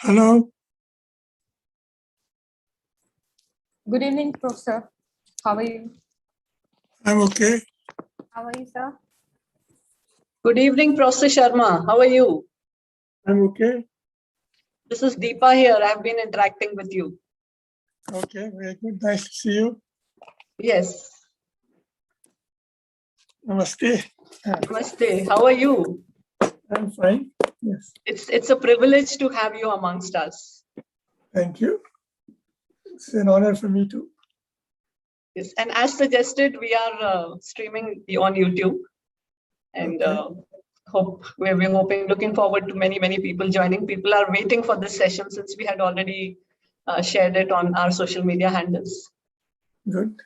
Hello. Good evening, Professor. How are you? I'm okay. How are you, sir? Good evening, Professor Sharma. How are you? I'm okay. This is Deepa here. I've been interacting with you. Okay, very good. Nice to see you. Yes. Namaste. Namaste. How are you? I'm fine. Yes. It's a privilege to have you amongst us. Thank you. It's an honor for me too. Yes. And as suggested, we are streaming on YouTube, and we're hoping, looking forward to many people joining. People are waiting for this session since we had already shared it on our social media handles. Good.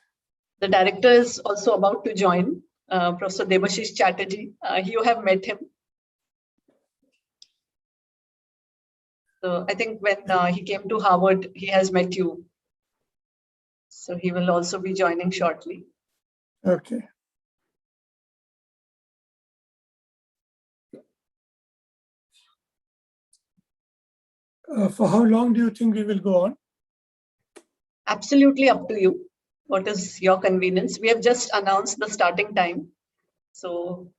The director is also about to join, Professor Debashish Chatterjee. You have met him. So I think when he came to Harvard, he has met you. So he will also be joining shortly. Okay. For how long do you think we will go on? Absolutely up to you. What is your convenience? We have just announced the starting time. So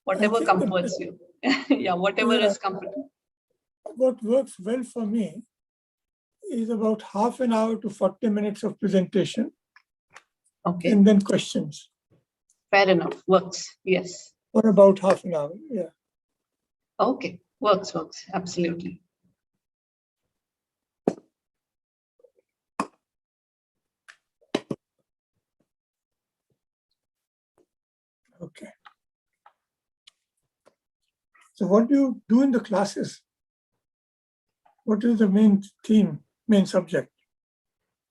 whatever comforts you. Yeah, whatever is comfortable. What works well for me is about half an hour to 40 minutes of presentation. Okay. And then questions. Fair enough. Works. Yes. For about half an hour. Yeah. Okay. Works. Absolutely. Okay. So what do you do in the classes? What is the main theme, main subject?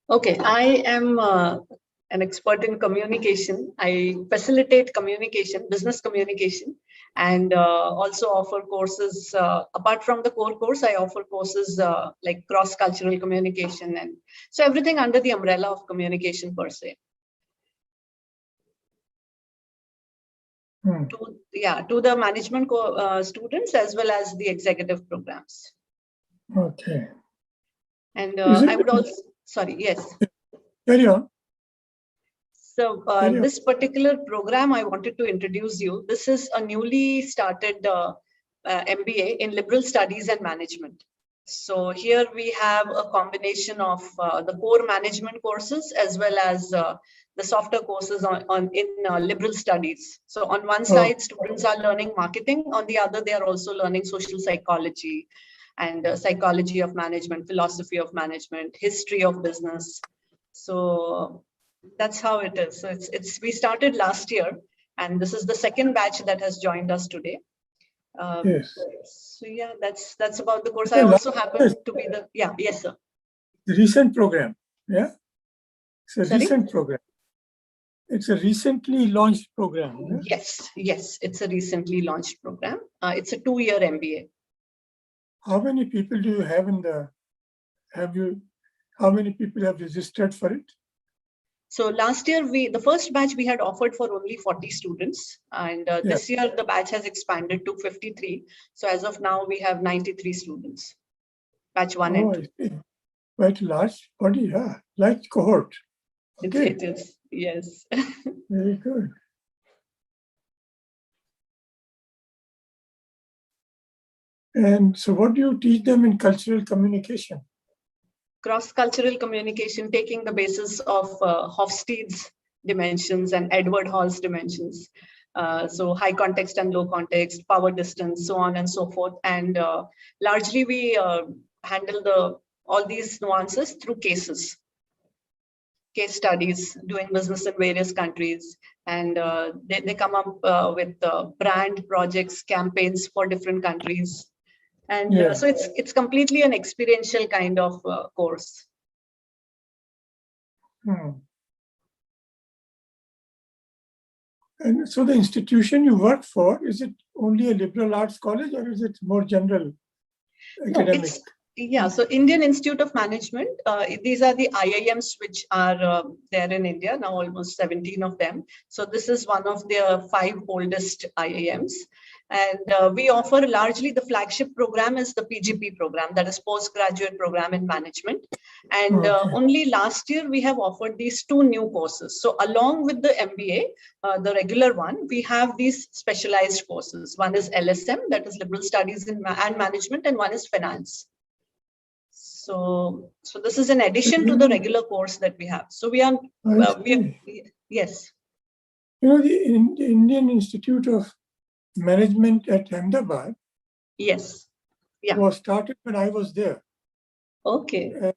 Okay, I am an expert in communication. I facilitate communication, business communication, and also offer courses. Apart from the core course, I offer courses like cross-cultural communication, and so everything under the umbrella of communication per se. To the management students as well as the executive programs. Okay. And I would also, sorry, yes. Carry on. So this particular program, I wanted to introduce you. This is a newly started MBA in Liberal Studies and Management. So here we have a combination of the core management courses as well as the softer courses in liberal studies. So on one side, students are learning marketing. On the other, they are also learning social psychology and psychology of management, philosophy of management, history of business. So that's how it is. So we started last year, and this is the second batch that has joined us today. Yes. So yeah, that's about the course. I also happen to be the yes sir. The recent program, yeah. It's a recent program. It's a recently launched program. Yeah? Yes, it's a recently launched program. It's a 2-year MBA. How many people do you have in the? How many people have registered for it? So last year, the first batch we had offered for only 40 students, and this year the batch has expanded to 53. So as of now, we have 93 students. Batch 1 and 2. Quite large body, yeah, large cohort. Okay. It is, yes. Very good. And so, what do you teach them in cultural communication? Cross-cultural communication, taking the basis of Hofstede's dimensions and Edward Hall's dimensions. So high context and low context, power distance, so on and so forth. And largely we handle all these nuances through case studies, doing business in various countries. And they come up with brand projects, campaigns for different countries. And so it's completely an experiential kind of course. And so the institution you work for, is it only a liberal arts college or is it more general academic? No, so Indian Institute of Management, these are the IIMs which are there in India, now almost 17 of them. So this is one of the 5 oldest IIMs. And we offer largely the flagship program is the PGP program, that is postgraduate program in management. And only last year we have offered these 2 new courses. So along with the MBA, the regular one, we have these specialized courses. One is LSM, that is Liberal Studies and Management, and one is Finance. So this is an addition to the regular course that we have. So we are, yes. You know, the Indian Institute of Management at Ahmedabad, yes, was started when I was there. Okay.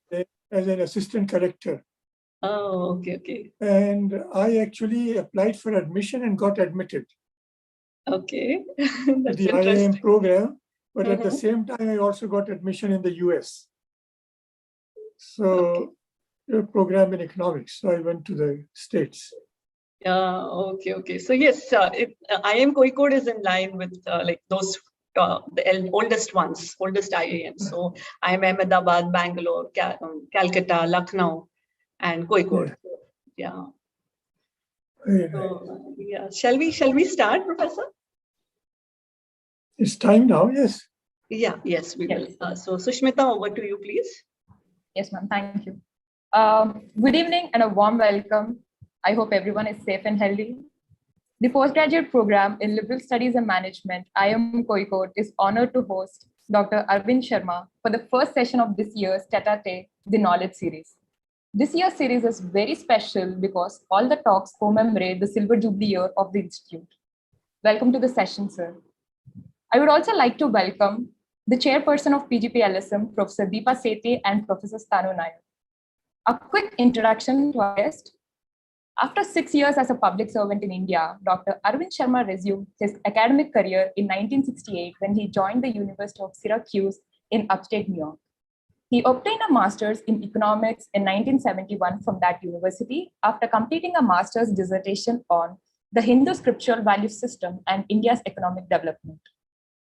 As an assistant corrector. Oh, okay. And I actually applied for admission and got admitted. Okay. That's the IIM program, but at the same time, I also got admission in the US. So, a program in economics. So I went to the States. Okay. So yes, IIM Kozhikode is in line with like those the oldest ones, oldest IIM. So IIM Ahmedabad, Bangalore, Calcutta, Lucknow, and Kozhikode. Yeah. So, yeah. Shall we start, Professor? It's time now. Yes. Yeah. Yes, we will. So Sushmita, over to you, please. Yes, ma'am. Thank you. Good evening and a warm welcome. I hope everyone is safe and healthy. The postgraduate program in Liberal Studies and Management, IIM Kozhikode, is honored to host Dr. Arvind Sharma for the first session of this year's tête-à-tête, the Knowledge Series. This year's series is very special because all the talks commemorate the Silver Jubilee year of the Institute. Welcome to the session, sir. I would also like to welcome the chairperson of PGP LSM, Professor Deepa Sethi and Professor Stanu Nair. A quick introduction to our guest. After 6 years as a public servant in India, Dr. Arvind Sharma resumed his academic career in 1968 when he joined the University of Syracuse in upstate New York. He obtained a master's in economics in 1971 from that university after completing a master's dissertation on the Hindu scriptural value system and India's economic development.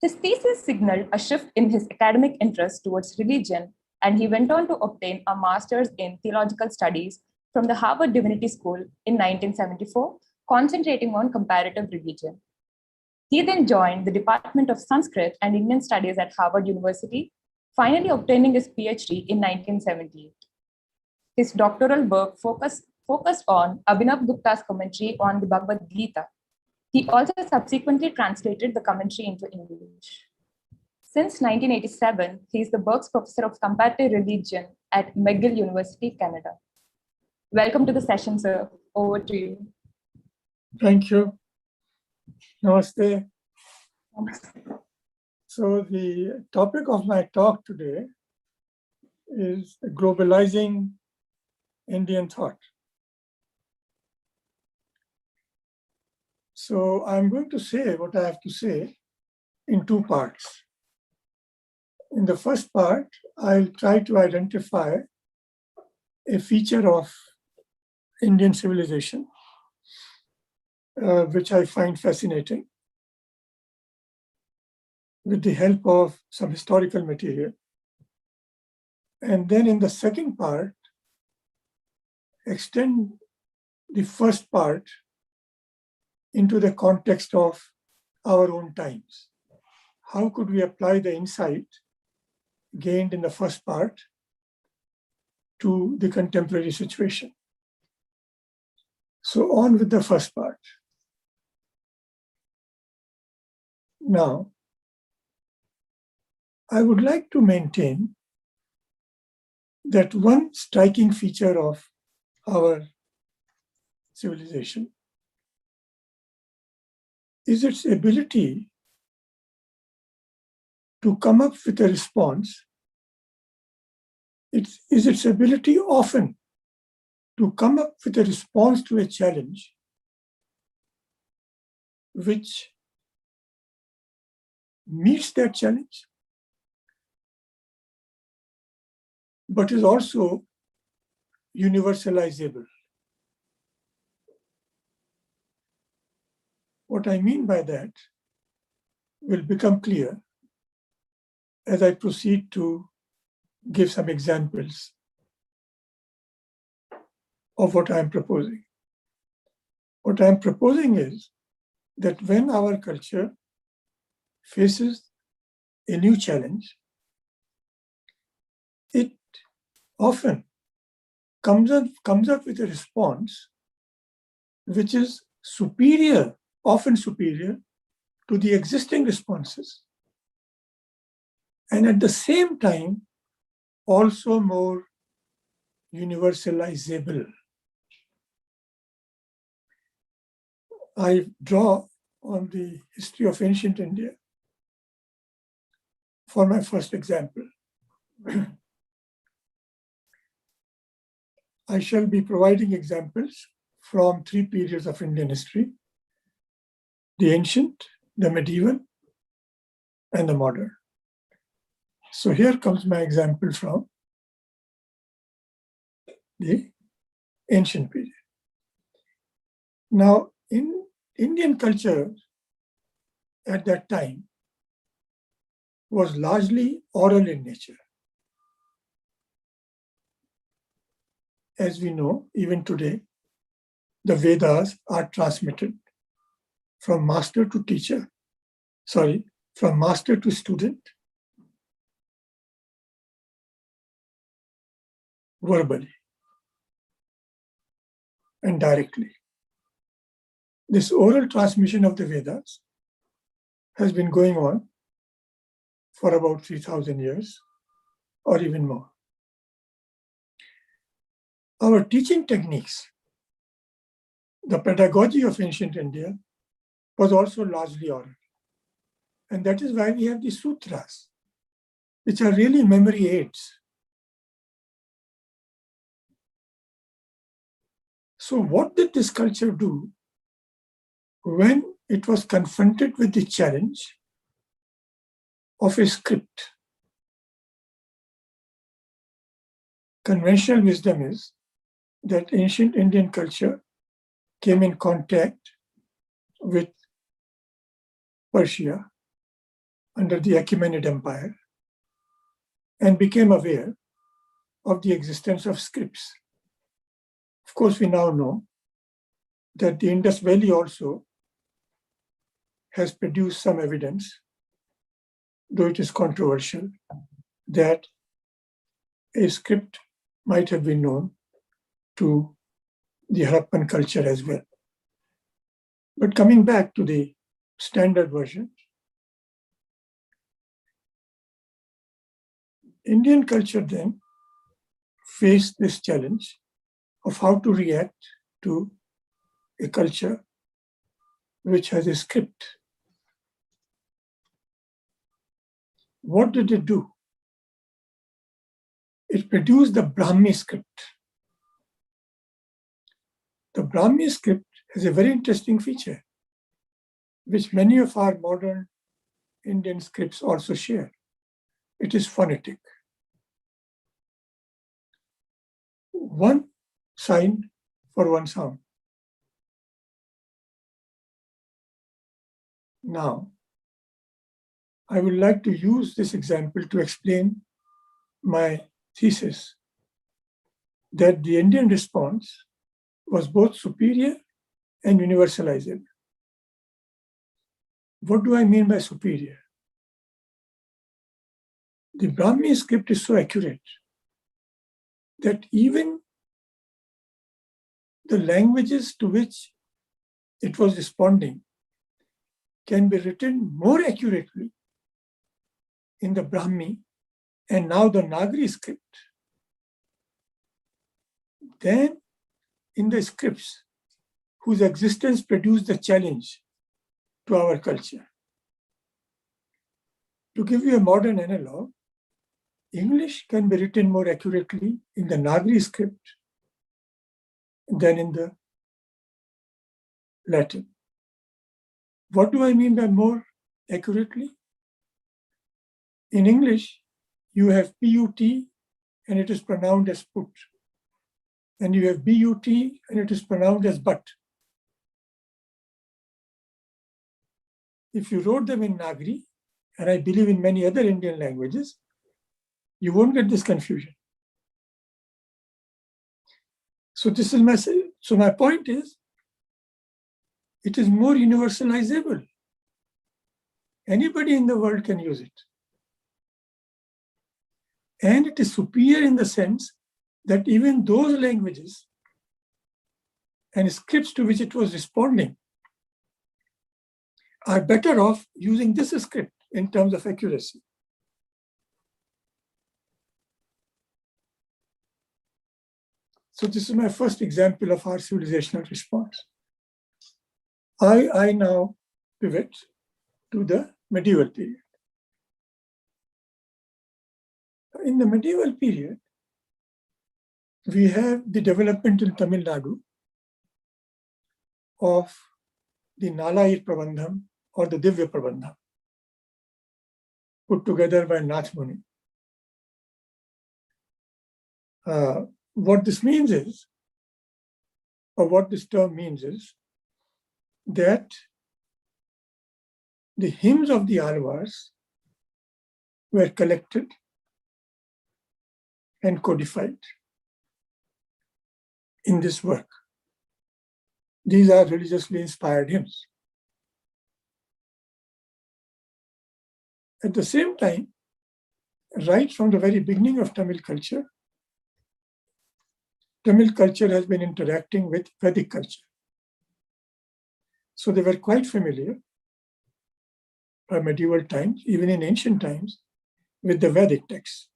His thesis signaled a shift in his academic interest towards religion, and he went on to obtain a master's in theological studies from the Harvard Divinity School in 1974, concentrating on comparative religion. He then joined the Department of Sanskrit and Indian Studies at Harvard University, finally obtaining his PhD in 1978. His doctoral work focused on Abhinav Gupta's commentary on the Bhagavad Gita. He also subsequently translated the commentary into English. Since 1987, he is the Burks Professor of Comparative Religion at McGill University, Canada. Welcome to the session, sir. Over to you. Thank you. Namaste. So the topic of my talk today is globalizing Indian thought. So I'm going to say what I have to say in 2 parts. In the first part, I'll try to identify a feature of Indian civilization, which I find fascinating, with the help of some historical material. And then in the second part, extend the first part into the context of our own times. How could we apply the insight gained in the first part to the contemporary situation? So on with the first part. Now, I would like to maintain that one striking feature of our civilization is its ability to come up with a response. It is its ability often to come up with a response to a challenge which meets that challenge, but is also universalizable. What I mean by that will become clear as I proceed to give some examples of what I'm proposing. What I'm proposing is that when our culture faces a new challenge, it often comes up with a response which is superior, often superior to the existing responses, and at the same time also more universalizable. I draw on the history of ancient India for my first example. I shall be providing examples from three periods of Indian history: the ancient, the medieval, and the modern. So here comes my example from the ancient period. Now, in Indian culture at that time was largely oral in nature. As we know, even today, the Vedas are transmitted from master to teacher, from master to student, verbally and directly. This oral transmission of the Vedas has been going on for about 3,000 years or even more. Our teaching techniques, the pedagogy of ancient India, was also largely oral. And that is why we have the sutras, which are really memory aids. So what did this culture do when it was confronted with the challenge of a script? Conventional wisdom is that ancient Indian culture came in contact with Persia under the Achaemenid Empire and became aware of the existence of scripts. Of course, we now know that the Indus Valley also has produced some evidence, though it is controversial, that a script might have been known to the Harappan culture as well. But coming back to the standard version, Indian culture then faced this challenge of how to react to a culture which has a script. What did it do? It produced the Brahmi Script. The Brahmi Script has a very interesting feature, which many of our modern Indian scripts also share. It is phonetic. One sign for one sound. Now, I would like to use this example to explain my thesis that the Indian response was both superior and universalizable. What do I mean by superior? The Brahmi script is so accurate that even the languages to which it was responding can be written more accurately in the Brahmi and now the Nagari script than in the scripts whose existence produced the challenge to our culture. To give you a modern analog, English can be written more accurately in the Nagari script than in the Latin. What do I mean by more accurately? In English, you have PUT and it is pronounced as put. And you have BUT and it is pronounced as but. If you wrote them in Nagari, and I believe in many other Indian languages, you won't get this confusion. So this is my point is, it is more universalizable. Anybody in the world can use it. And it is superior in the sense that even those languages and scripts to which it was responding are better off using this script in terms of accuracy. So this is my first example of our civilizational response. I now pivot to the medieval period. In the medieval period, we have the development in Tamil Nadu of the Nalair Prabandham or the Divya Prabandham, put together by Nath Muni. What this means is, or what this term means is, that the hymns of the Alvars were collected and codified in this work. These are religiously inspired hymns. At the same time, right from the very beginning of Tamil culture has been interacting with Vedic culture. So they were quite familiar by medieval times, even in ancient times, with the Vedic texts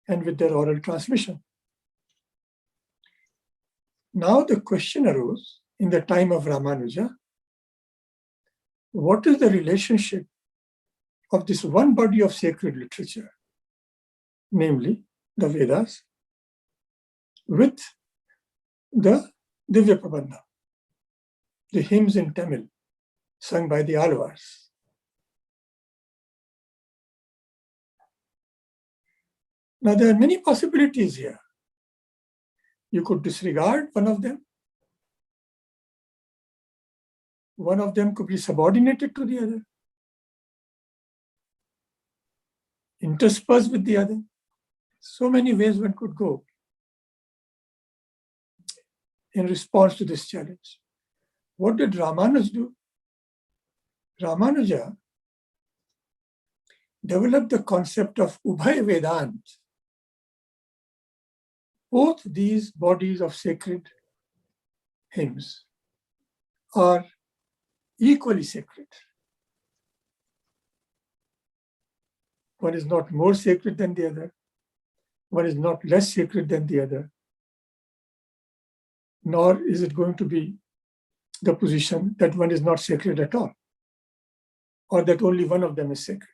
and with their oral transmission. Now the question arose in the time of Ramanuja, what is the relationship of this one body of sacred literature, namely the Vedas, with the Divya Prabandha, the hymns in Tamil sung by the Alvars? Now there are many possibilities here. You could disregard one of them. One of them could be subordinated to the other, interspersed with the other. So many ways one could go in response to this challenge. What did Ramanuja do? Ramanuja developed the concept of Ubhay Vedant. Both these bodies of sacred hymns are equally sacred. One is not more sacred than the other. One is not less sacred than the other. Nor is it going to be the position that one is not sacred at all, or that only one of them is sacred.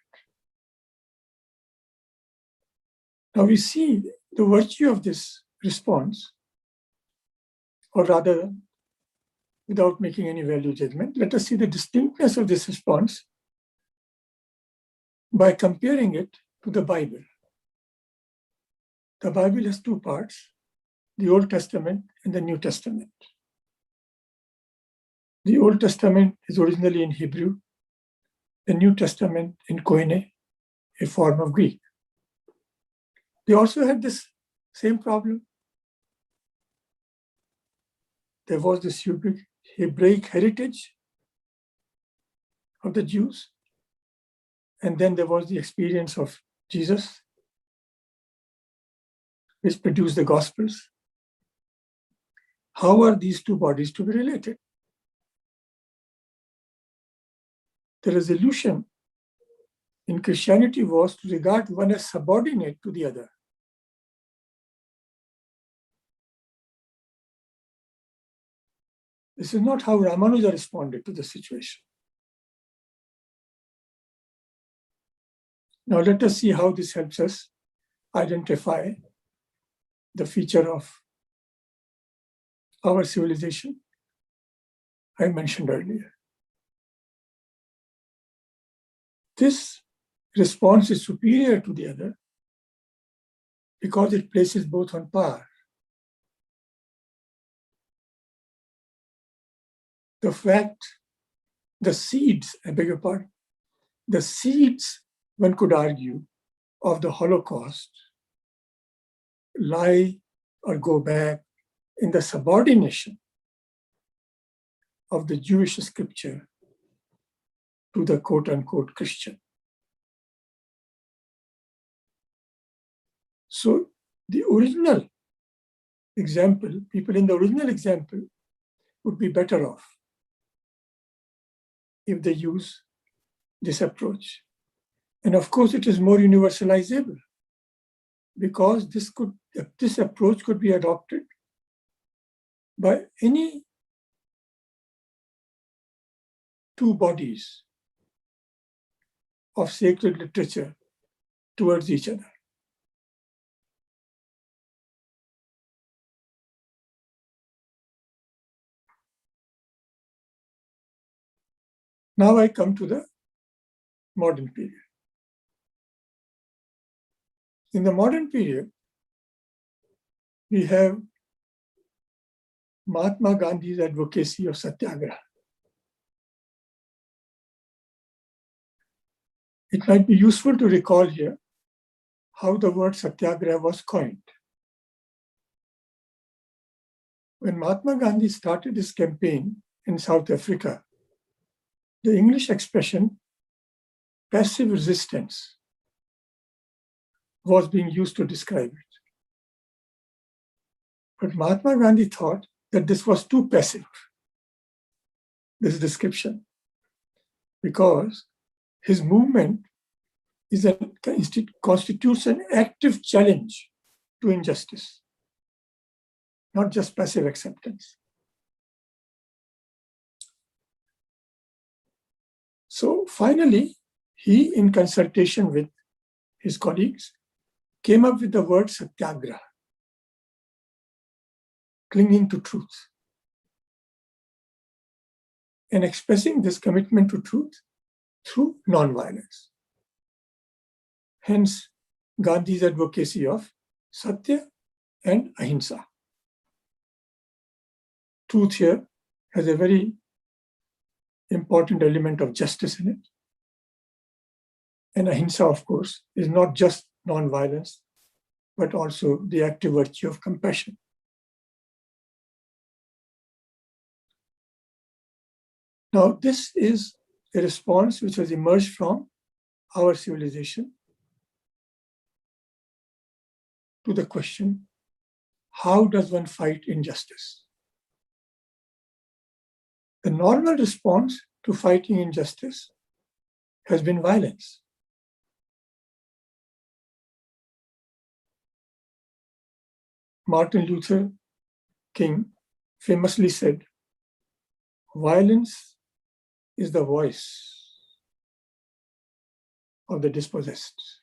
Now we see the virtue of this response, or rather, without making any value judgment, let us see the distinctness of this response by comparing it to the Bible. The Bible has two parts, the Old Testament and the New Testament. The Old Testament is originally in Hebrew, the New Testament in Koine, a form of Greek. They also had this same problem. There was this Hebraic heritage of the Jews, and then there was the experience of Jesus, which produced the Gospels. How are these two bodies to be related? The resolution in Christianity was to regard one as subordinate to the other. This is not how Ramanuja responded to the situation. Now let us see how this helps us identify the feature of our civilization I mentioned earlier. This response is superior to the other because it places both on par. The fact, the seeds, I beg your pardon, the seeds, one could argue, of the Holocaust lie or go back in the subordination of the Jewish scripture to the quote-unquote Christian. So the original example, people in the original example would be better off if they use this approach. And of course, it is more universalizable because this approach could be adopted by any two bodies of sacred literature towards each other. Now I come to the modern period. In the modern period, we have Mahatma Gandhi's advocacy of Satyagraha. It might be useful to recall here how the word Satyagraha was coined. When Mahatma Gandhi started his campaign in South Africa, the English expression passive resistance was being used to describe it. But Mahatma Gandhi thought that this was too passive, this description, because his movement constitutes an active challenge to injustice, not just passive acceptance. So finally, he, in consultation with his colleagues, came up with the word Satyagraha, clinging to truth, and expressing this commitment to truth through non-violence. Hence, Gandhi's advocacy of Satya and Ahimsa. Truth here has a very important element of justice in it. And Ahimsa, of course, is not just non-violence, but also the active virtue of compassion. Now, this is a response which has emerged from our civilization to the question, how does one fight injustice? The normal response to fighting injustice has been violence. Martin Luther King famously said, violence is the voice of the dispossessed.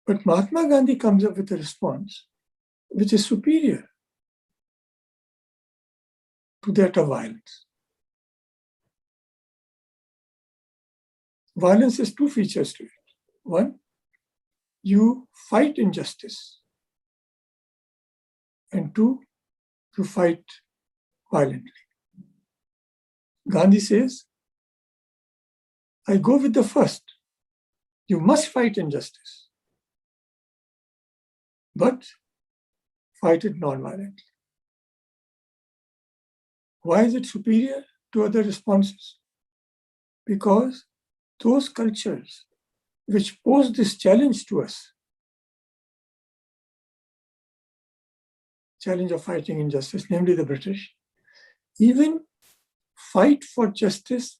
But Mahatma Gandhi comes up with a response which is superior to that of violence. Violence has two features to it. One, you fight injustice. And two, you fight violently. Gandhi says, I go with the first. You must fight injustice, but fight it non-violently. Why is it superior to other responses? Because those cultures which pose this challenge to us, challenge of fighting injustice, namely the British, even fight for justice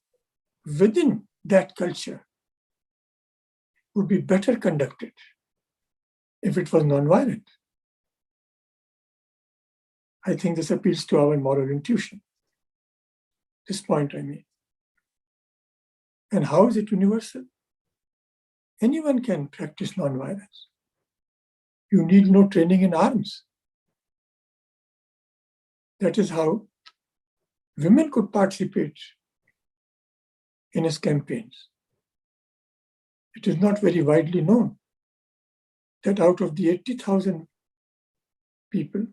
within that culture would be better conducted if it was non-violent. I think this appeals to our moral intuition. This point, I mean. And how is it universal? Anyone can practice non-violence. You need no training in arms. That is how women could participate in his campaigns. It is not very widely known that out of the 80,000 people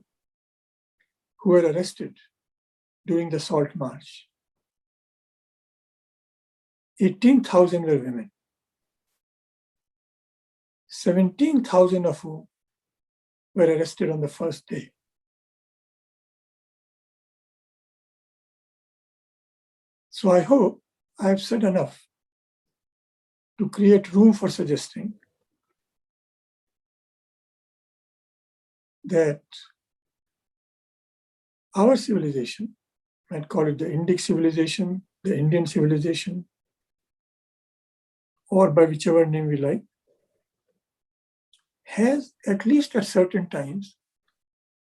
who were arrested during the Salt March, 18,000 were women, 17,000 of whom were arrested on the first day. So I hope I have said enough to create room for suggesting that our civilization, I'd call it the Indic civilization, the Indian civilization, or by whichever name we like, has at least at certain times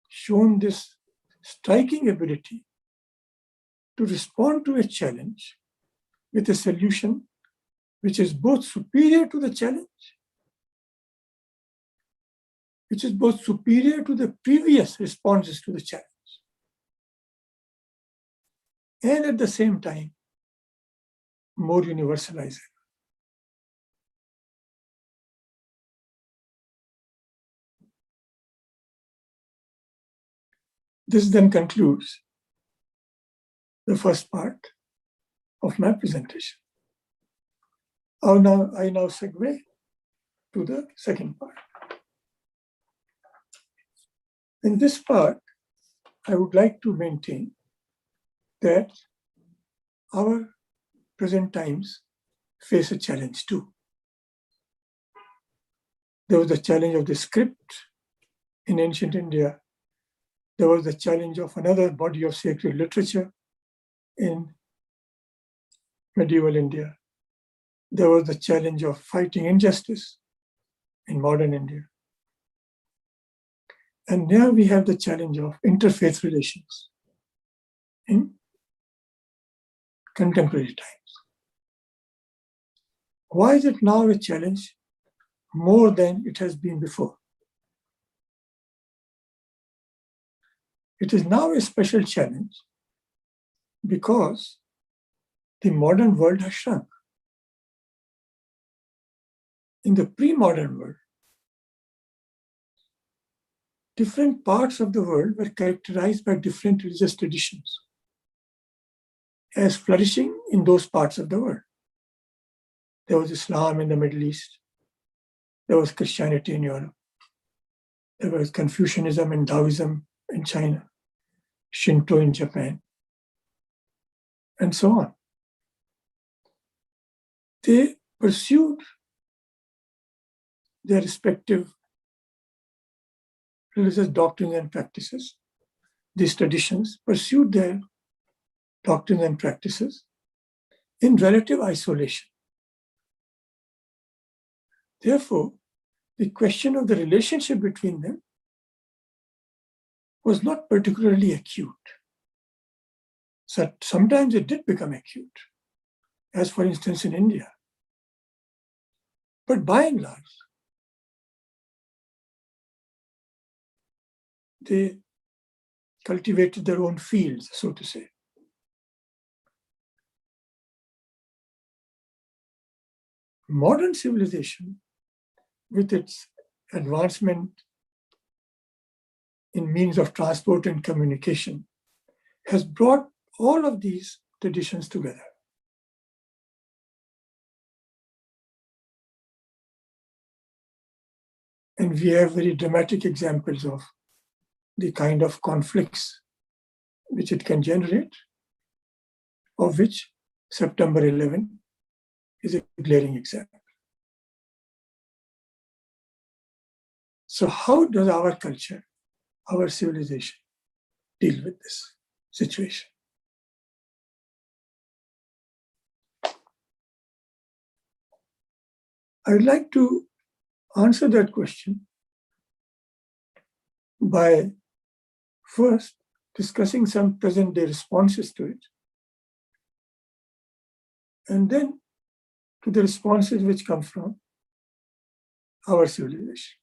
shown this striking ability to respond to a challenge with a solution which is both superior to the challenge, which is both superior to the previous responses to the challenge, and at the same time, more universalizing. This then concludes the first part of my presentation. I now segue to the second part. In this part, I would like to maintain that our present times face a challenge too. There was the challenge of the script in ancient India. There was the challenge of another body of sacred literature in medieval India. There was the challenge of fighting injustice in modern India. And now we have the challenge of interfaith relations in contemporary times. Why is it now a challenge more than it has been before? It is now a special challenge because the modern world has shrunk. In the pre-modern world, different parts of the world were characterized by different religious traditions as flourishing in those parts of the world. There was Islam in the Middle East. There was Christianity in Europe. There was Confucianism and Taoism in China, Shinto in Japan, and so on. They pursued their respective religious doctrines and practices. These traditions pursued their doctrines and practices in relative isolation. Therefore, the question of the relationship between them was not particularly acute. So sometimes it did become acute, as for instance in India. But by and large, they cultivated their own fields, so to say. Modern civilization, with its advancement in means of transport and communication, has brought all of these traditions together. And we have very dramatic examples of the kind of conflicts which it can generate, of which September 11 is a glaring example. So how does our culture, our civilization, deal with this situation? I would like to answer that question by first discussing some present-day responses to it, and then to the responses which come from our civilization.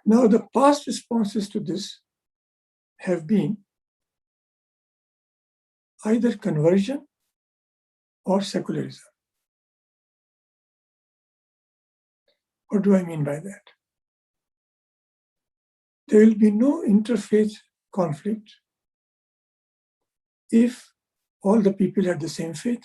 Now, the past responses to this have been either conversion or secularism. What do I mean by that? There will be no interfaith conflict if all the people have the same faith.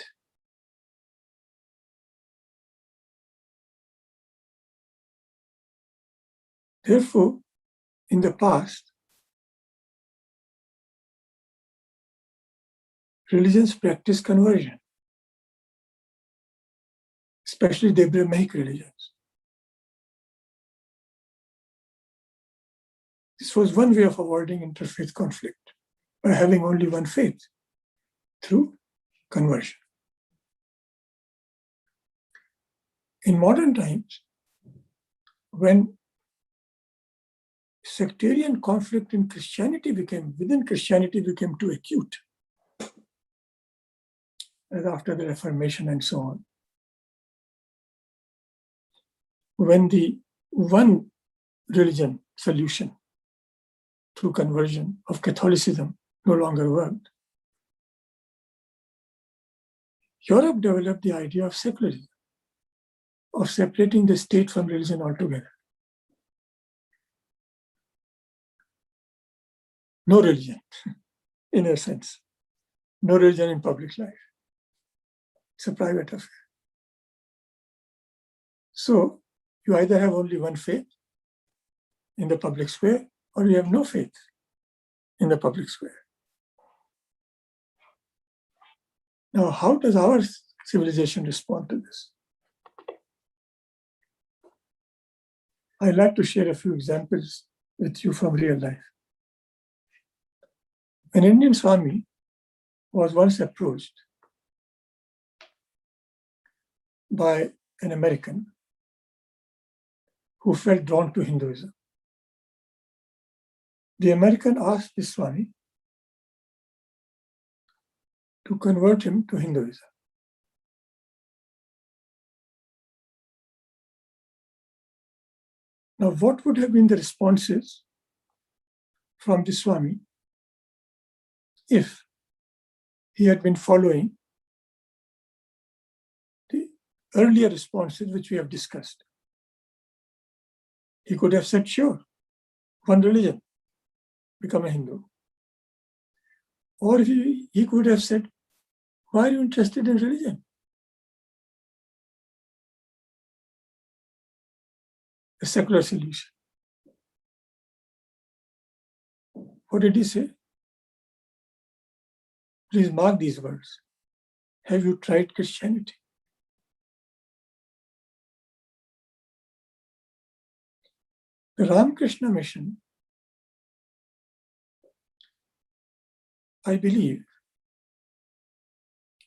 Therefore, in the past, religions practice conversion, especially the Brahmanic religions. This was one way of avoiding interfaith conflict, by having only one faith through conversion. In modern times, when sectarian conflict within Christianity became too acute, as after the Reformation and so on, when the one religion solution through conversion of Catholicism no longer worked, Europe developed the idea of secularism, of separating the state from religion altogether. No religion, in a sense. No religion in public life. It's a private affair. So you either have only one faith in the public square, or you have no faith in the public square. Now, how does our civilization respond to this? I'd like to share a few examples with you from real life. An Indian Swami was once approached by an American who felt drawn to Hinduism. The American asked the Swami to convert him to Hinduism. Now, what would have been the responses from the Swami if he had been following the earlier responses which we have discussed? He could have said, sure, one religion, become a Hindu. Or he could have said, why are you interested in religion? A secular solution. What did he say? Please mark these words. Have you tried Christianity? The Ramakrishna mission, I believe,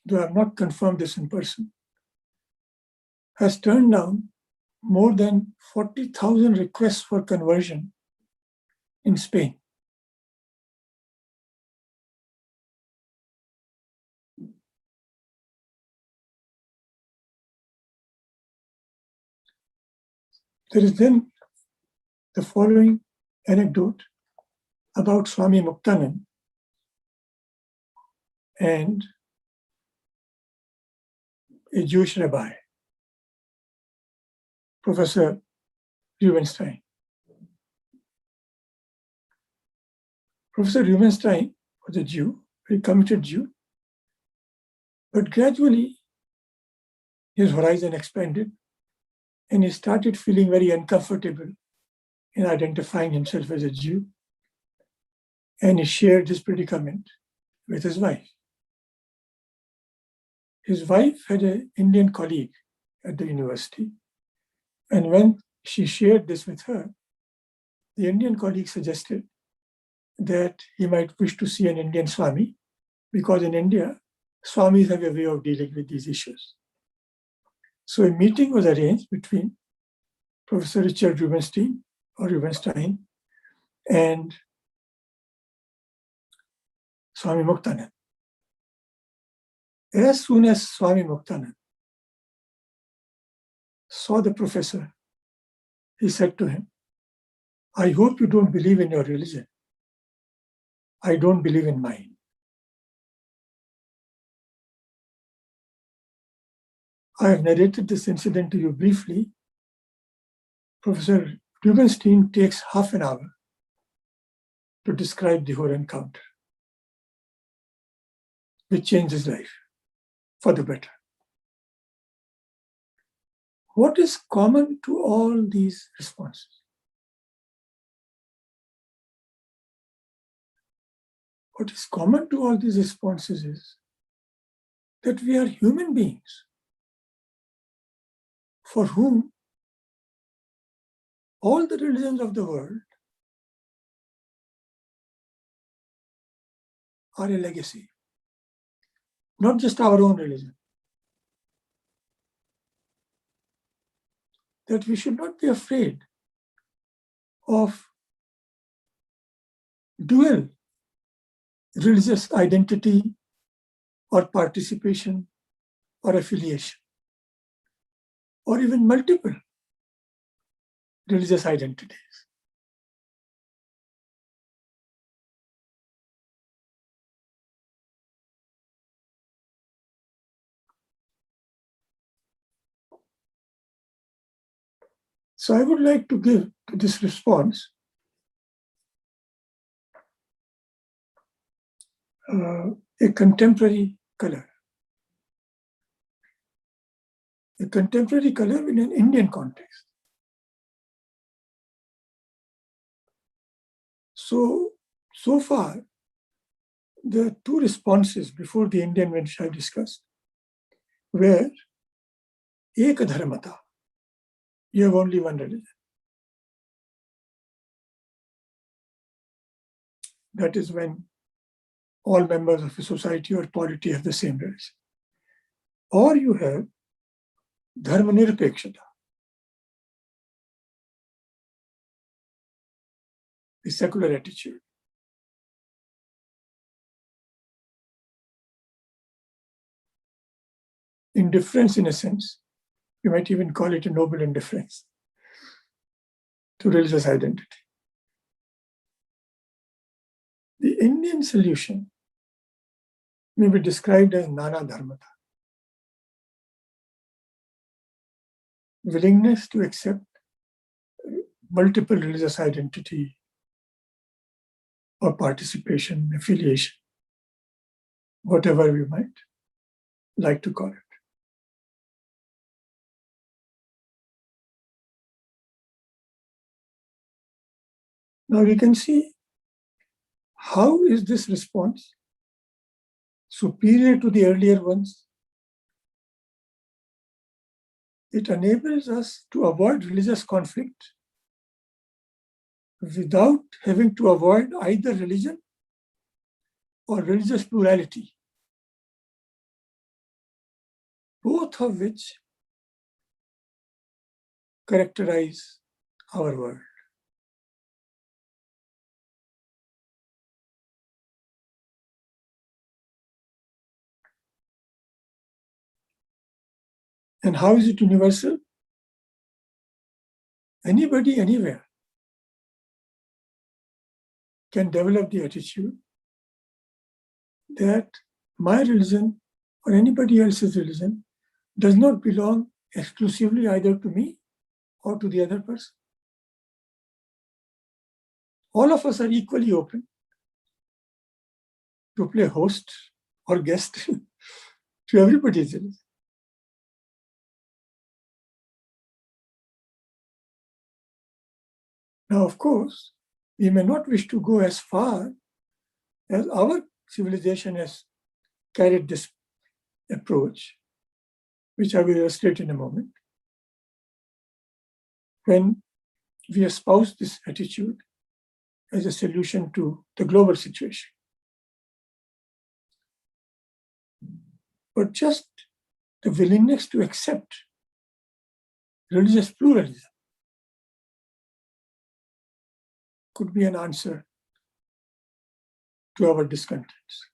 though I have not confirmed this in person, has turned down more than 40,000 requests for conversion in Spain. There is then the following anecdote about Swami Muktanand and a Jewish rabbi, Professor Rubinstein. Professor Rubinstein was a Jew, very committed Jew, but gradually his horizon expanded and he started feeling very uncomfortable in identifying himself as a Jew, and he shared this predicament with his wife. His wife had an Indian colleague at the university, and when she shared this with her, the Indian colleague suggested that he might wish to see an Indian Swami, because in India, Swamis have a way of dealing with these issues. So a meeting was arranged between Professor Richard Rubinstein and Swami Muktanand. As soon as Swami Muktanand saw the professor, he said to him, I hope you don't believe in your religion. I don't believe in mine. I have narrated this incident to you briefly. Professor Rubinstein takes half an hour to describe the whole encounter, which changed his life for the better. What is common to all these responses? What is common to all these responses is that we are human beings for whom all the religions of the world are a legacy, not just our own religion. That we should not be afraid of dual religious identity or participation or affiliation, or even multiple religious identities. So I would like to give to this response a contemporary color. A contemporary color in an Indian context. So far, the two responses before the Indian, which I discussed, were ekadharmata. You have only one religion. That is when all members of a society or polity have the same religion. Or you have dharma nirapekshata, the secular attitude. Indifference, in a sense, you might even call it a noble indifference to religious identity. The Indian solution may be described as nana dharmata, willingness to accept multiple religious identity or participation, affiliation, whatever we might like to call it. Now we can see how is this response superior to the earlier ones. It enables us to avoid religious conflict without having to avoid either religion or religious plurality, both of which characterize our world. And how is it universal? Anybody, anywhere can develop the attitude that my religion or anybody else's religion does not belong exclusively either to me or to the other person. All of us are equally open to play host or guest to everybody's religion. Now, of course, we may not wish to go as far as our civilization has carried this approach, which I will illustrate in a moment, when we espouse this attitude as a solution to the global situation. But just the willingness to accept religious pluralism could be an answer to our discontents.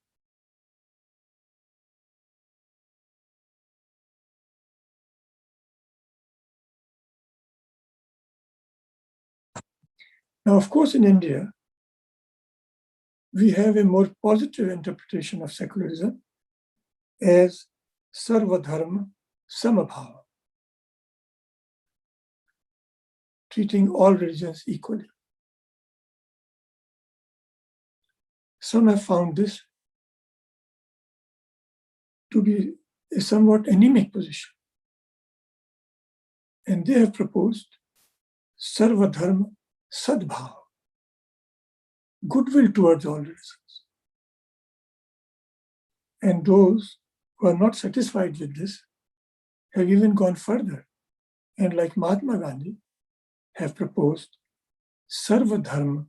Now, of course, in India, we have a more positive interpretation of secularism as sarva dharma samabhava, treating all religions equally. Some have found this to be a somewhat anemic position, and they have proposed sarva dharma sadbhava, goodwill towards all religions. And those who are not satisfied with this have even gone further, and like Mahatma Gandhi, have proposed Sarva Dharma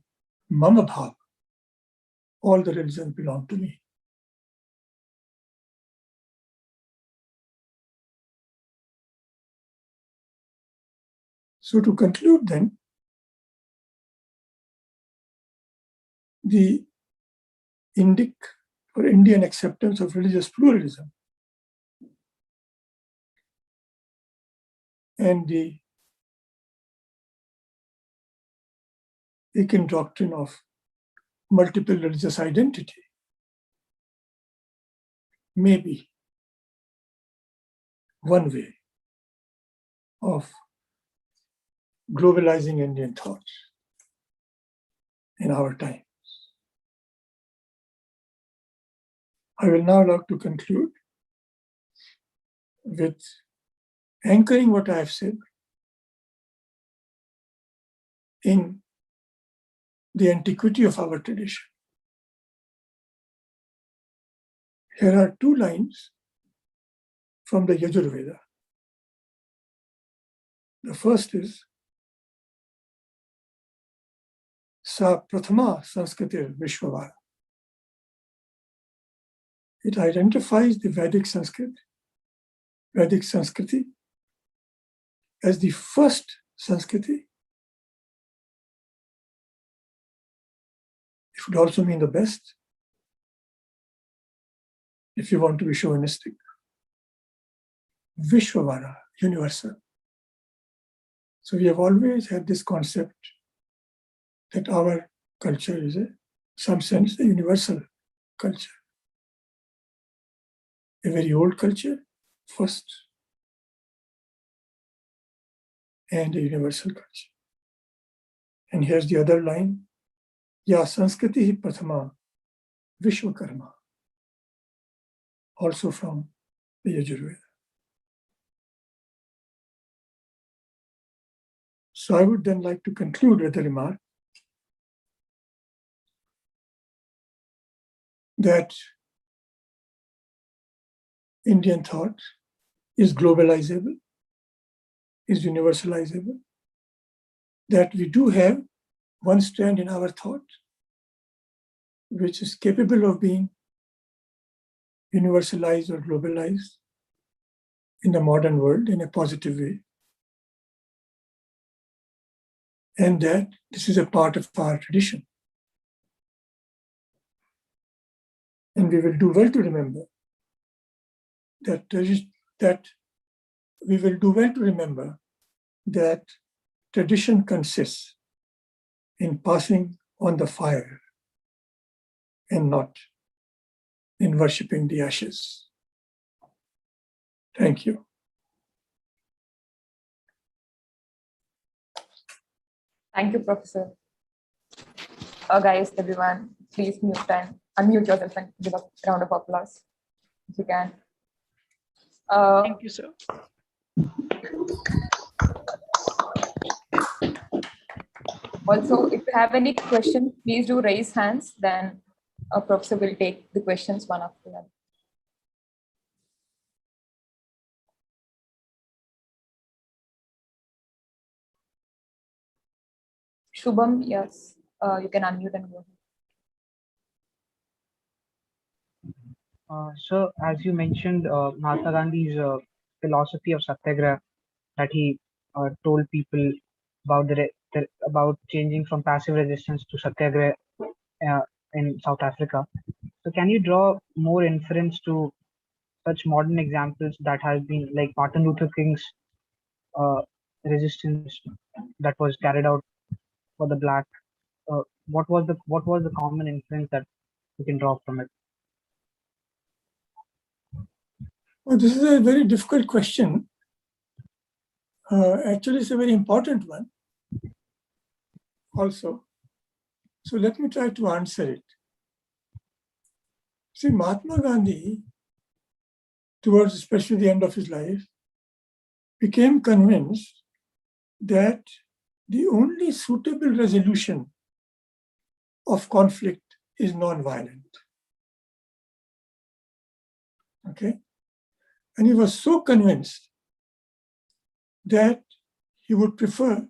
Mama Bhav. All the religions belong to me. So to conclude then, the Indian acceptance of religious pluralism and the Aiken doctrine of multiple religious identity may be one way of globalizing Indian thought in our time. I will now like to conclude with anchoring what I have said in the antiquity of our tradition. Here are two lines from the Yajurveda. The first is Sa Prathama Sanskritir Vishwavara. It identifies the Vedic Sanskrit, Vedic Sanskriti, as the first Sanskriti. It would also mean the best, if you want to be chauvinistic. Vishwavara, universal. So we have always had this concept that our culture is, in some sense, a universal culture. A very old culture, first, and a universal culture. And here's the other line, Ya Sanskriti hi Prathama Vishwakarma, also from the Yajurveda. So I would then like to conclude with a remark that Indian thought is globalizable, is universalizable, that we do have one strand in our thought which is capable of being universalized or globalized in the modern world in a positive way. And that this is a part of our tradition. And we will do well to remember that tradition consists in passing on the fire and not in worshipping the ashes. Thank you. Thank you, Professor. Guys, everyone, please unmute yourself and give a round of applause if you can. Thank you, sir. Also, if you have any questions, please do raise hands. Then a professor will take the questions one after the other. Shubham, yes, you can unmute and go ahead. So, as you mentioned, Mahatma Gandhi's philosophy of Satyagraha, that he told people about about changing from passive resistance to Satyagraha in South Africa. So, can you draw more inference to such modern examples that has been like Martin Luther King's resistance that was carried out for the black? What was the common inference that you can draw from it? Well, this is a very difficult question. Actually, it's a very important one also. So let me try to answer it. See, Mahatma Gandhi, towards especially the end of his life, became convinced that the only suitable resolution of conflict is non-violent. Okay? And he was so convinced that he would prefer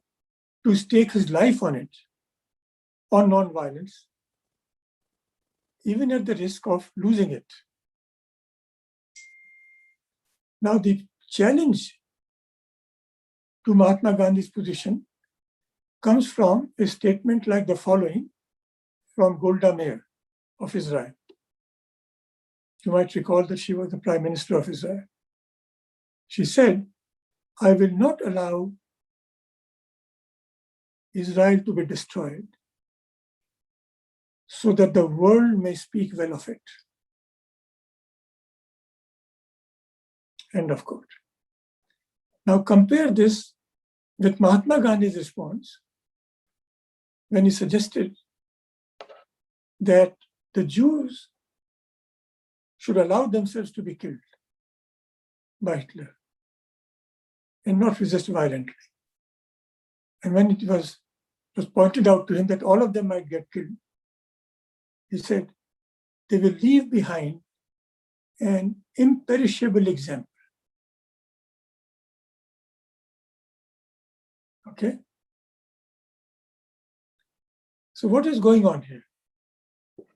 to stake his life on it, on non-violence, even at the risk of losing it. Now, the challenge to Mahatma Gandhi's position comes from a statement like the following from Golda Meir of Israel. You might recall that she was the Prime Minister of Israel. She said, "I will not allow Israel to be destroyed so that the world may speak well of it." End of quote. Now compare this with Mahatma Gandhi's response when he suggested that the Jews should allow themselves to be killed by Hitler and not resist violently. And when it was pointed out to him that all of them might get killed, he said, they will leave behind an imperishable example. Okay? So what is going on here?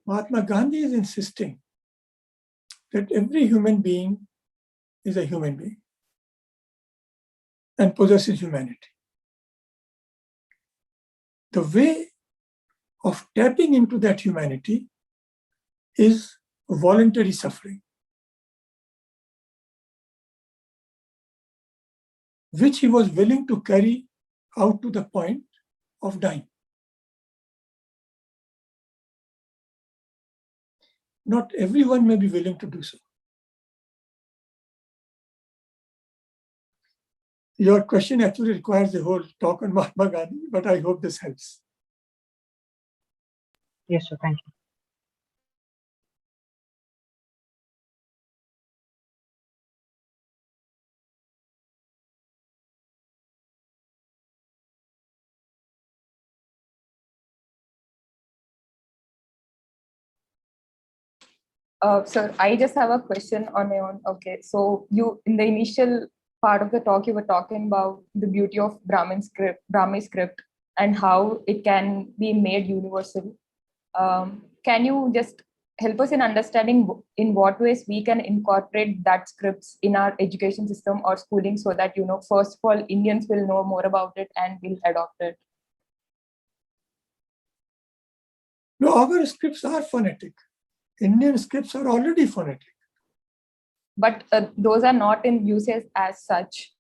Mahatma Gandhi is insisting that every human being is a human being and possesses humanity. The way of tapping into that humanity is voluntary suffering, which he was willing to carry out to the point of dying. Not everyone may be willing to do so. Your question actually requires a whole talk on Mahatma Gandhi, but I hope this helps. Yes, sir. Thank you. Sir, I just have a question on my own. Okay, so you, in the initial part of the talk, you were talking about the beauty of Brahmi script, and how it can be made universal. Can you just help us in understanding in what ways we can incorporate that scripts in our education system or schooling, so that, first of all, Indians will know more about it and will adopt it? No, our scripts are phonetic. Indian scripts are already phonetic. But those are not in usage as such.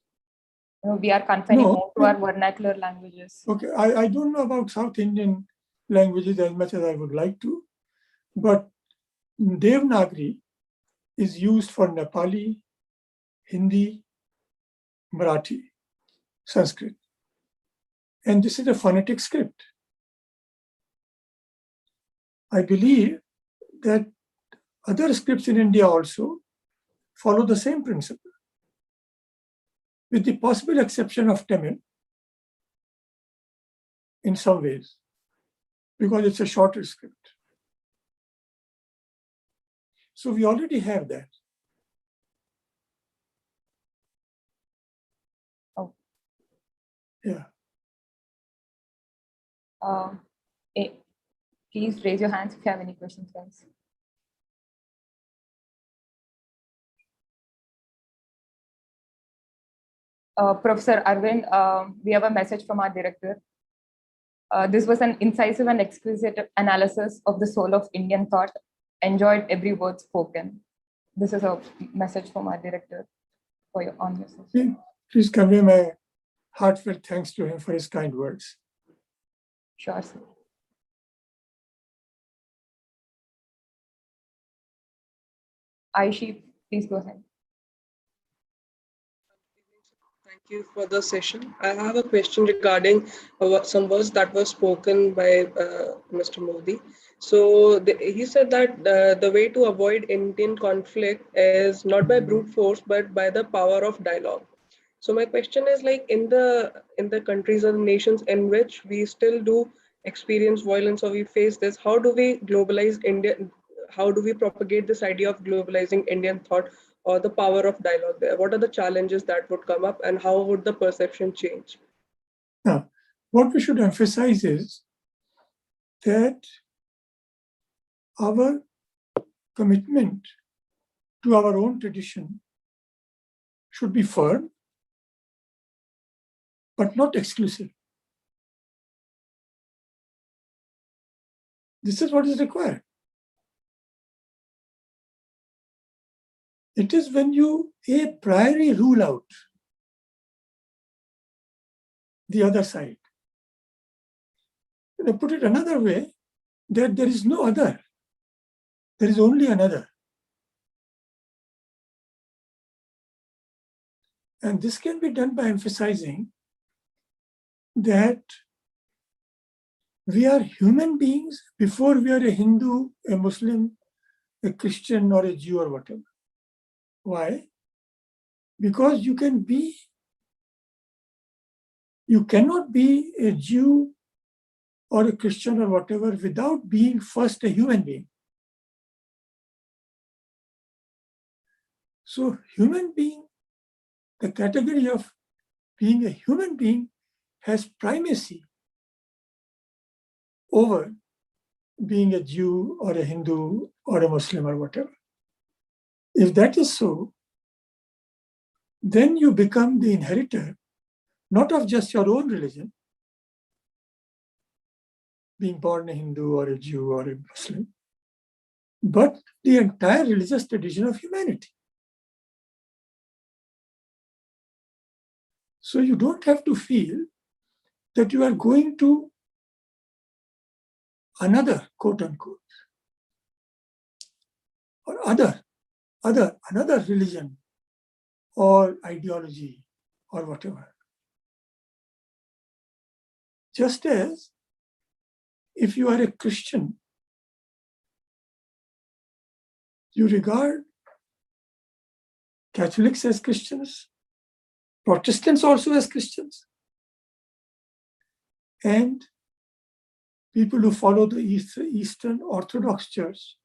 We are confining more to our vernacular languages. Okay, I don't know about South Indian languages as much as I would like to, but Devanagari is used for Nepali, Hindi, Marathi, Sanskrit. And this is a phonetic script. I believe that other scripts in India also follow the same principle, with the possible exception of Tamil in some ways, because it's a shorter script. So we already have that. Oh. Yeah. Please raise your hands if you have any questions, guys. Professor Arvind, we have a message from our director. This was an incisive and exquisite analysis of the soul of Indian thought. Enjoyed every word spoken. This is a message from our director for your on your session. Please convey my heartfelt thanks to him for his kind words. Sure, sir. Aishi, please go ahead. Thank you for the session. I have a question regarding some words that were spoken by Mr. Modi. So he said that the way to avoid Indian conflict is not by brute force, but by the power of dialogue. So my question is, like, in the countries or the nations in which we still do experience violence or we face this, how do we globalize India? how do we propagate this idea of globalizing Indian thought or the power of dialogue there? What are the challenges that would come up and how would the perception change? Now, what we should emphasize is that our commitment to our own tradition should be firm, but not exclusive. This is what is required. It is when you a priori rule out the other side. To put it another way, that there is no other. There is only another. And this can be done by emphasizing that we are human beings before we are a Hindu, a Muslim, a Christian, or a Jew, or whatever. Why? Because you cannot be a Jew or a Christian or whatever without being first a human being. So human being, the category of being a human being has primacy over being a Jew or a Hindu or a Muslim or whatever. If that is so, then you become the inheritor, not of just your own religion, being born a Hindu or a Jew or a Muslim, but the entire religious tradition of humanity. So you don't have to feel that you are going to another, quote unquote, or another religion or ideology or whatever. Just as if you are a Christian, you regard Catholics as Christians, Protestants also as Christians, and people who follow the Eastern Orthodox Church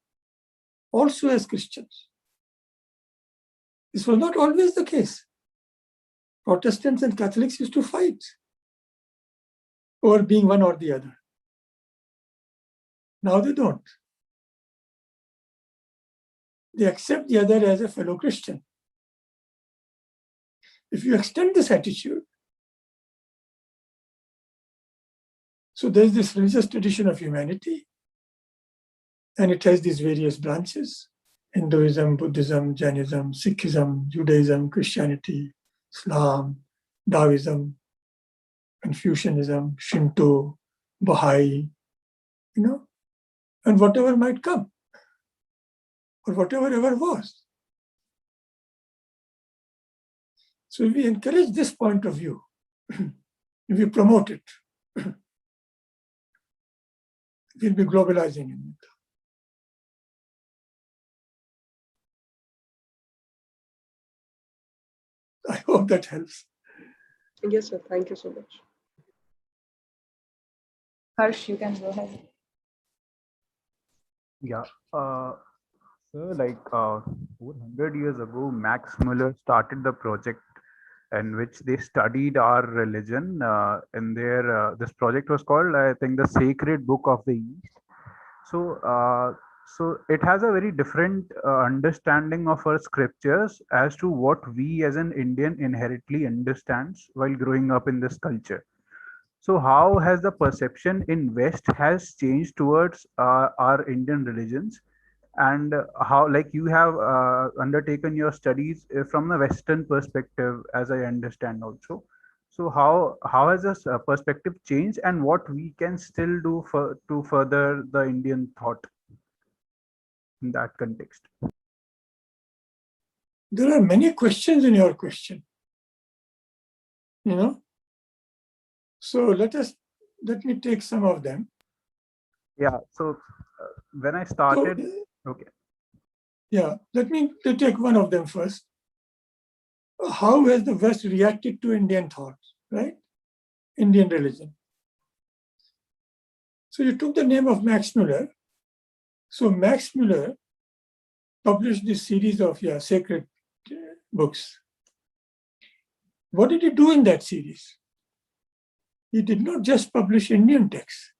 also as Christians. This was not always the case. Protestants and Catholics used to fight over being one or the other. Now they don't. They accept the other as a fellow Christian. If you extend this attitude, so there's this religious tradition of humanity, and it has these various branches: Hinduism, Buddhism, Jainism, Sikhism, Judaism, Christianity, Islam, Taoism, Confucianism, Shinto, Baha'i, and whatever might come, or whatever ever was. So if we encourage this point of view, if we promote it, we'll be globalizing in it. I hope that helps. Yes, sir. Thank you so much. Harsh, you can go ahead. Yeah. So like 400 years ago, Max Muller started the project in which they studied our religion. And this project was called, I think, the Sacred Book of the East. So it has a very different understanding of our scriptures as to what we as an Indian inherently understands while growing up in this culture. So how has the perception in West has changed towards our Indian religions, and how, like, you have undertaken your studies from the Western perspective, as I understand also. So how has this perspective changed, and what we can still do to further the Indian thought in that context? There are many questions in your question. So let me take some of them. Yeah. So when I started, okay. Yeah, let me take one of them first. How has the West reacted to Indian thought, right? Indian religion. So you took the name of Max Muller. So Max Muller published this series of sacred books. What did he do in that series? He did not just publish Indian texts.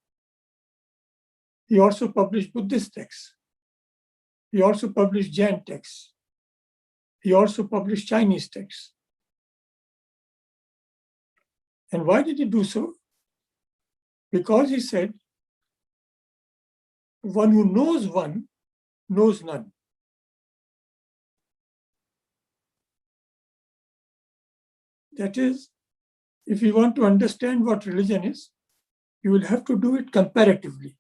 He also published Buddhist texts. He also published Jain texts. He also published Chinese texts. And why did he do so? Because he said, one who knows one knows none. That is, if you want to understand what religion is, you will have to do it comparatively.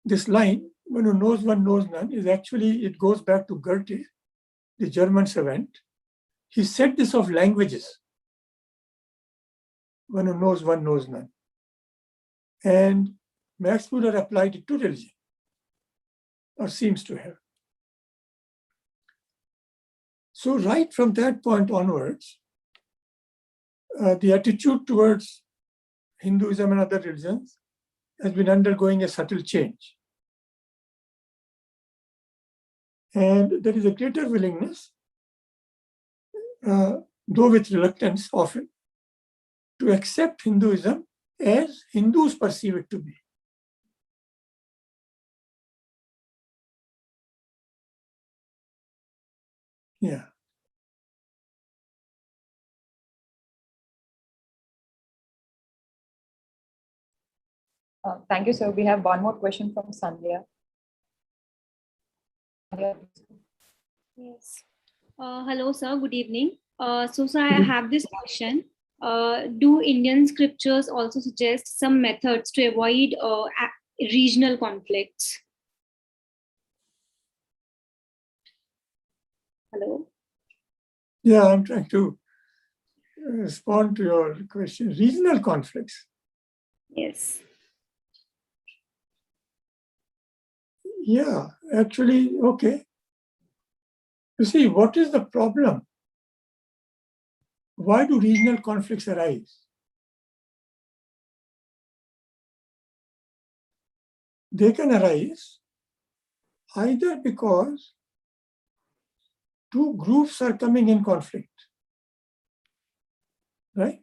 This line, one who knows one knows none, is actually, it goes back to Goethe, the German savant. He said this of languages. One who knows one knows none. And Max Muller applied it to religion, or seems to have. So right from that point onwards, the attitude towards Hinduism and other religions has been undergoing a subtle change. And there is a greater willingness, though with reluctance often, to accept Hinduism as Hindus perceive it to be. Yeah. Thank you, sir. We have one more question from Sandhya. Yes. Hello, sir. Good evening. So, sir, I have this question. Do Indian scriptures also suggest some methods to avoid regional conflicts? Hello? Yeah, I'm trying to respond to your question. Regional conflicts. Yes. Yeah, actually, okay. You see, what is the problem? Why do regional conflicts arise? They can arise either because two groups are coming in conflict, right?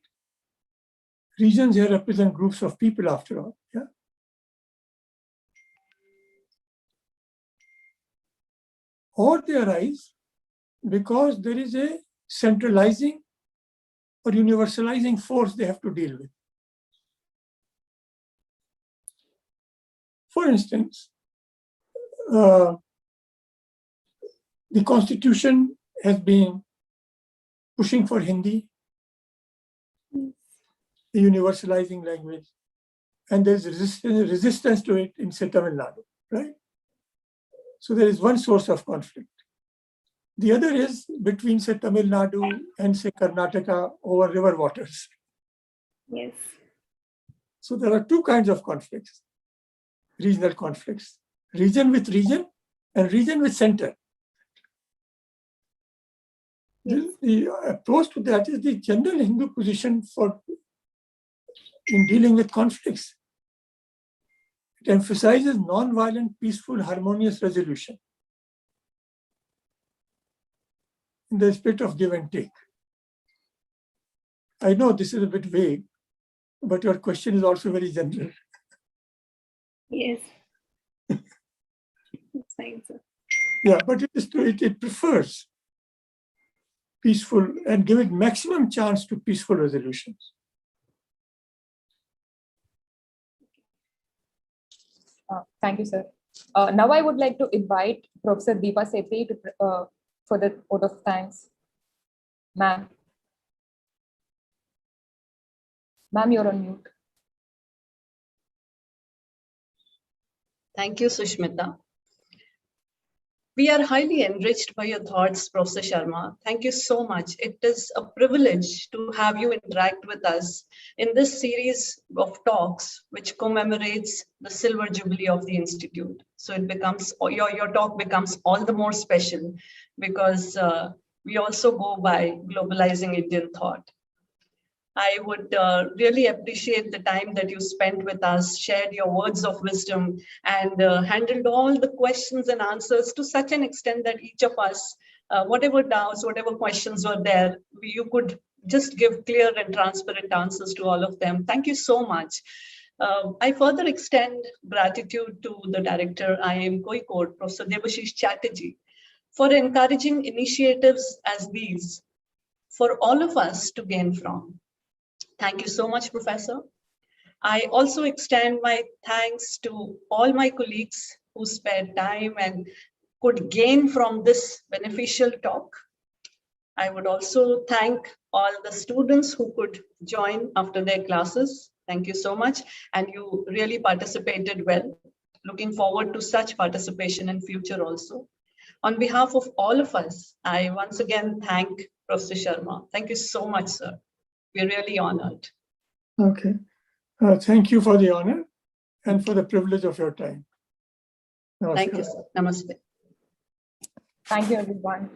Regions here represent groups of people after all, yeah? Or they arise because there is a centralizing or universalizing force they have to deal with. For instance, the Constitution has been pushing for Hindi, the universalizing language, and there's resistance to it in, say, Tamil Nadu, right? So there is one source of conflict. The other is between, say, Tamil Nadu and, say, Karnataka over river waters. Yes. So there are two kinds of conflicts, regional conflicts, region with region and region with center. Yes. The approach to that is the general Hindu position in dealing with conflicts. It emphasizes non-violent, peaceful, harmonious resolution in the spirit of give and take. I know this is a bit vague, but your question is also very general. Yes. That's fine, sir. Yeah, but it prefers peaceful and give it maximum chance to peaceful resolutions. Thank you, sir. Now I would like to invite Professor Deepa Sethi to, for the vote of thanks. Ma'am. Ma'am, you're on mute. Thank you, Sushmita. We are highly enriched by your thoughts, Professor Sharma. Thank you so much. It is a privilege to have you interact with us in this series of talks, which commemorates the Silver Jubilee of the Institute. So it becomes, your talk becomes all the more special because we also go by globalizing Indian thought. I would really appreciate the time that you spent with us, shared your words of wisdom, and handled all the questions and answers to such an extent that each of us, whatever doubts, whatever questions were there, you could just give clear and transparent answers to all of them. Thank you so much. I further extend gratitude to the director, IIM Kozhikode, Professor Debashish Chatterjee, for encouraging initiatives as these for all of us to gain from. Thank you so much, Professor. I also extend my thanks to all my colleagues who spared time and could gain from this beneficial talk. I would also thank all the students who could join after their classes. Thank you so much. And you really participated well. Looking forward to such participation in future also. On behalf of all of us, I once again thank Professor Sharma. Thank you so much, sir. We're really honored. Okay. Thank you for the honor and for the privilege of your time. Namaskar. Thank you, sir. Namaste. Thank you, everyone.